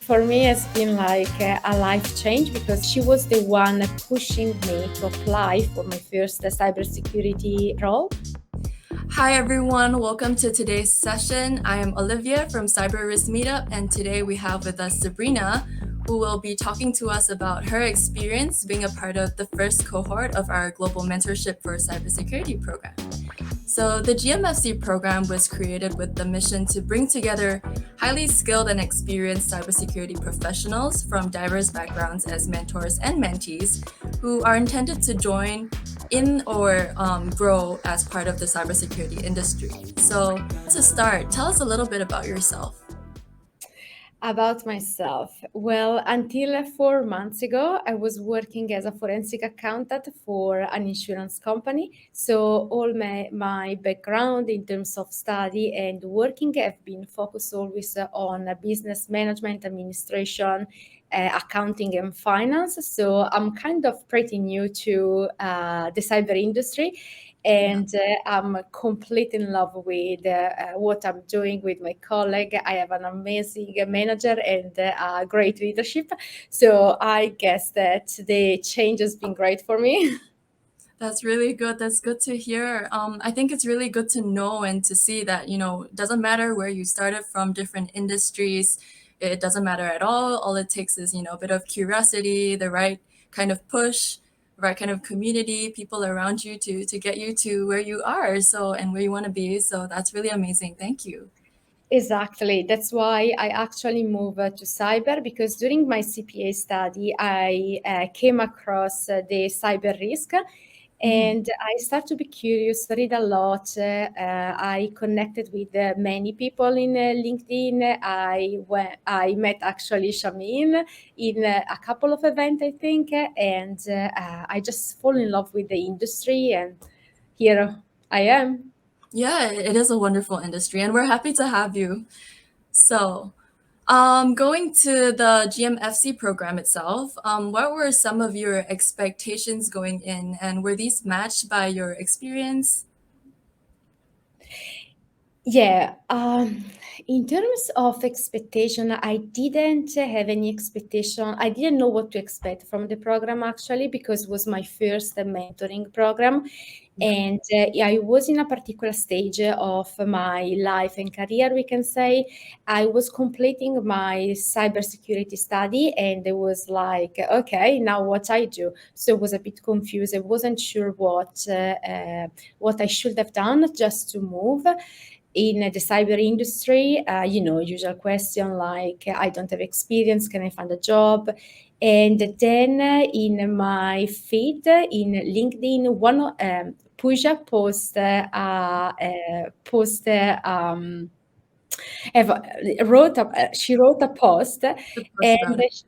For me, it's been like a life change because she was the one pushing me to apply for my first cybersecurity role. Hi everyone, welcome to today's session. I am Olivia from Cyber Risk Meetup, and today we have with us Sabrina, who will be talking to us about her experience being a part of the first cohort of our global mentorship for cybersecurity program. So the GMFC program was created with the mission to bring together highly skilled and experienced cybersecurity professionals from diverse backgrounds as mentors and mentees who are intended to join in or grow as part of the cybersecurity industry. So to start, tell us a little bit about yourself. About myself. Well, until 4 months ago, I was working as a forensic accountant for an insurance company. So all my background in terms of study and working have been focused always on business management, administration, accounting and finance. So I'm kind of pretty new to the cyber industry. And I'm completely in love with what I'm doing with my colleague. I have an amazing manager and great leadership. So I guess that the change has been great for me. That's really good. That's good to hear. I think it's really good to know and to see that, it doesn't matter where you started from, different industries. It doesn't matter at all. All it takes is, a bit of curiosity, the right kind of push, the right kind of community, people around you to get you to where you are. So, and where you want to be. So that's really amazing. Thank you. Exactly. That's why I actually moved to cyber because during my CPA study, I came across the cyber risk and I started to be curious, read a lot. I connected with many people in LinkedIn. I met actually Shamin in a couple of events, I think, and I just fall in love with the industry, and here I am. Yeah, it is a wonderful industry, and we're happy to have you. So, going to the GMFC program itself, what were some of your expectations going in, and were these matched by your experience? Yeah, in terms of expectation, I didn't have any expectation. I didn't know what to expect from the program actually because it was my first mentoring program. Yeah. And I was in a particular stage of my life and career, we can say. I was completing my cybersecurity study, and it was like, okay, now what I do? So I was a bit confused. I wasn't sure what I should have done just to move in the cyber industry. Usual question like, I don't have experience, can I find a job? And then in my feed in LinkedIn, one Pooja she wrote a post, The post about and it.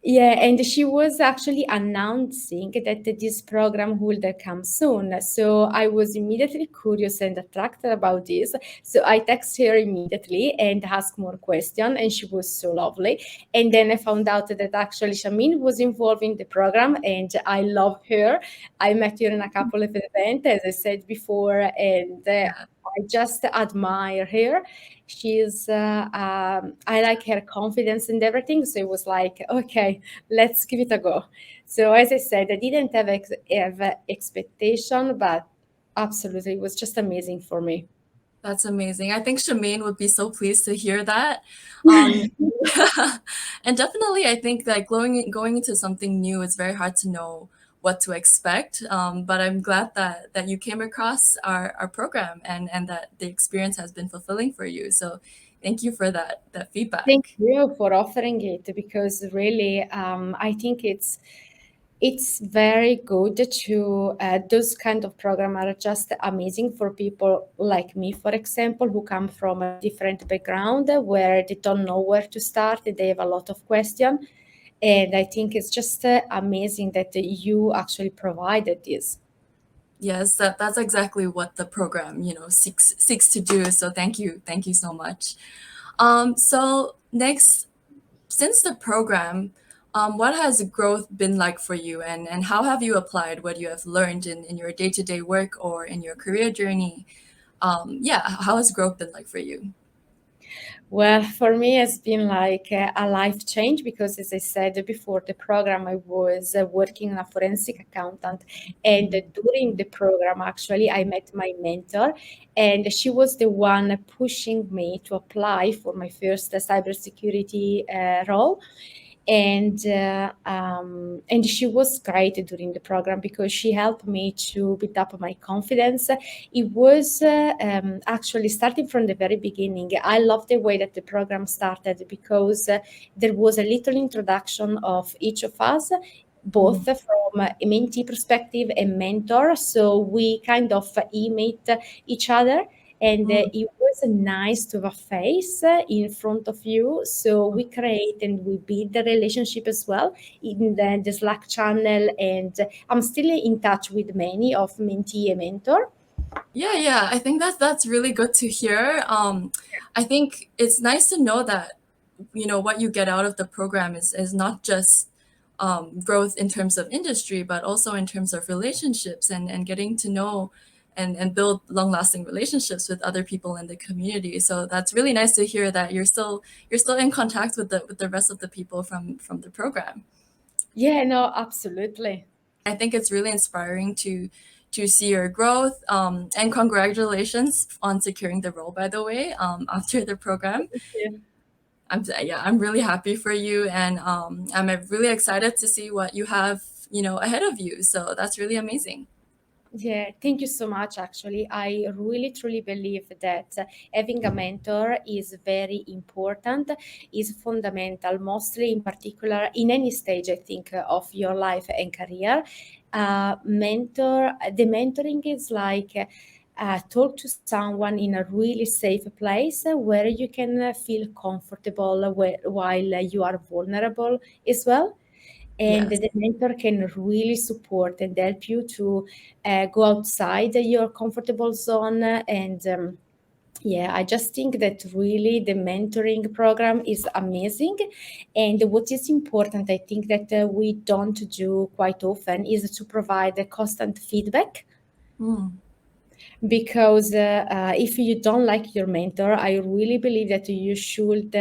yeah, and she was actually announcing that this program would come soon. So I was immediately curious and attracted about this. So I texted her immediately and asked more questions, and she was so lovely. And then I found out that actually Shamin was involved in the program, and I love her. I met her in a couple of events, as I said before, and Yeah. I just admire her. I like her confidence and everything. So it was like, okay, let's give it a go. So as I said, I didn't have expectation, but absolutely, it was just amazing for me. That's amazing. I think Shemaine would be so pleased to hear that. Um, and definitely, I think that going into something new, it's very hard to know what to expect. But I'm glad that you came across our program and that the experience has been fulfilling for you. So thank you for that Thank feedback. you for offering it because really, I think it's very good to those kind of program are just amazing for people like me, for example, who come from a different background where they don't know where to start. They have a lot of questions, and I think it's just amazing that you actually provided this. Yes, that's exactly what the program, seeks to do. So thank you so much. So next, since the program, what has growth been like for you, and how have you applied what you have learned in your day-to-day work or in your career journey? Yeah, how has growth been like for you? Well, for me, it's been like a life change because, as I said before the program, I was working as a forensic accountant. And during the program, actually, I met my mentor, and she was the one pushing me to apply for my first cybersecurity role. And she was great during the program because she helped me to build up my confidence. It was actually starting from the very beginning. I love the way that the program started because there was a little introduction of each of us, both from a mentee perspective and mentor. So we kind of imit each other, and it was nice to have a face in front of you. So we create and we build the relationship as well in the Slack channel, and I'm still in touch with many of mentee and mentor. Yeah, I think that's really good to hear. I think it's nice to know that what you get out of the program is not just growth in terms of industry, but also in terms of relationships and getting to know and build long-lasting relationships with other people in the community. So that's really nice to hear that you're still in contact with the rest of the people from the program. Yeah, no, absolutely. I think it's really inspiring to see your growth. And congratulations on securing the role, by the way, after the program. Yeah. I'm really happy for you, and I'm really excited to see what you have, ahead of you. So that's really amazing. Yeah, thank you so much. Actually, I really truly believe that having a mentor is very important, is fundamental, mostly in particular in any stage, I think, of your life and career. The mentoring is like talk to someone in a really safe place where you can feel comfortable while you are vulnerable as well, and Yes. the mentor can really support and help you to go outside your comfortable zone. And yeah, I just think that really the mentoring program is amazing. And what is important, I think that we don't do quite often, is to provide a constant feedback, Mm. because if you don't like your mentor, I really believe that you should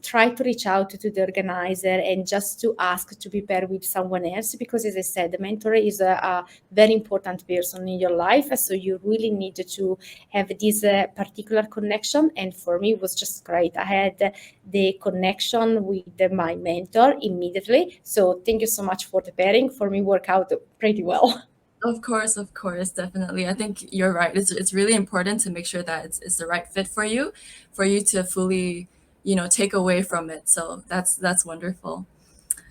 try to reach out to the organizer and just to ask to be paired with someone else, because as I said, the mentor is a very important person in your life, so you really need to have this particular connection. And for me, it was just great. I had the connection with my mentor immediately, so thank you so much for the pairing. For me, work out pretty well. Of course, definitely. I think you're right. It's really important to make sure that it's the right fit for you to fully, take away from it. So that's wonderful.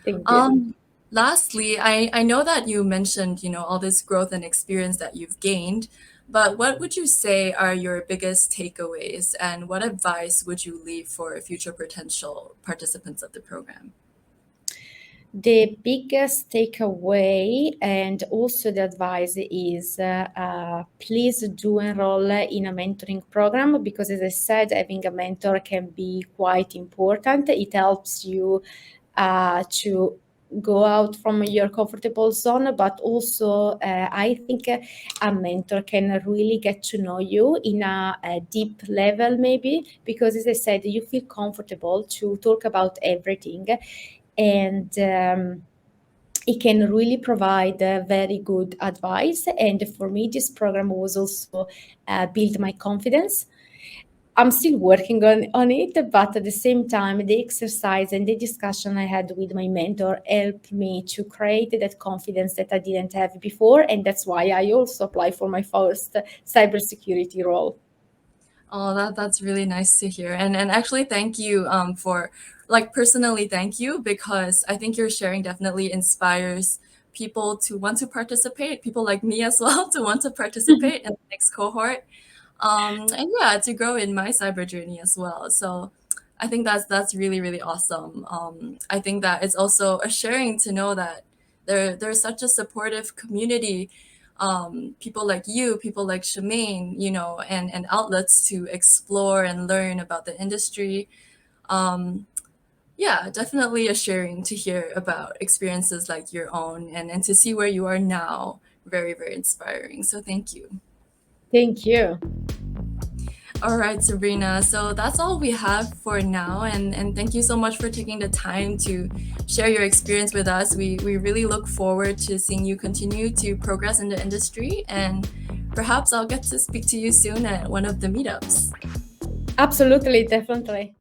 Thank you. Um, Lastly, I know that you mentioned, all this growth and experience that you've gained, but what would you say are your biggest takeaways, and what advice would you leave for future potential participants of the program? The biggest takeaway and also the advice is please do enroll in a mentoring program, because, as I said, having a mentor can be quite important. It helps you to go out from your comfortable zone, but also I think a mentor can really get to know you in a deep level, maybe, because, as I said, you feel comfortable to talk about everything. And it can really provide very good advice. And for me, this program was also build my confidence. I'm still working on it, but at the same time, the exercise and the discussion I had with my mentor helped me to create that confidence that I didn't have before. And that's why I also applied for my first cybersecurity role. Oh, that's really nice to hear. And actually thank you for, like, personally thank you, because I think your sharing definitely inspires people to want to participate, people like me as well to want to participate in the next cohort. And yeah, to grow in my cyber journey as well. So I think that's really, really awesome. I think that it's also a sharing to know that there's such a supportive community, people like you, people like Shemaine, and outlets to explore and learn about the industry. Um, yeah, definitely a sharing to hear about experiences like your own, and to see where you are now. Very, very inspiring. So thank you. Thank you. All right, Sabrina. So that's all we have for now. And thank you so much for taking the time to share your experience with us. We really look forward to seeing you continue to progress in the industry. And perhaps I'll get to speak to you soon at one of the meetups. Absolutely, definitely.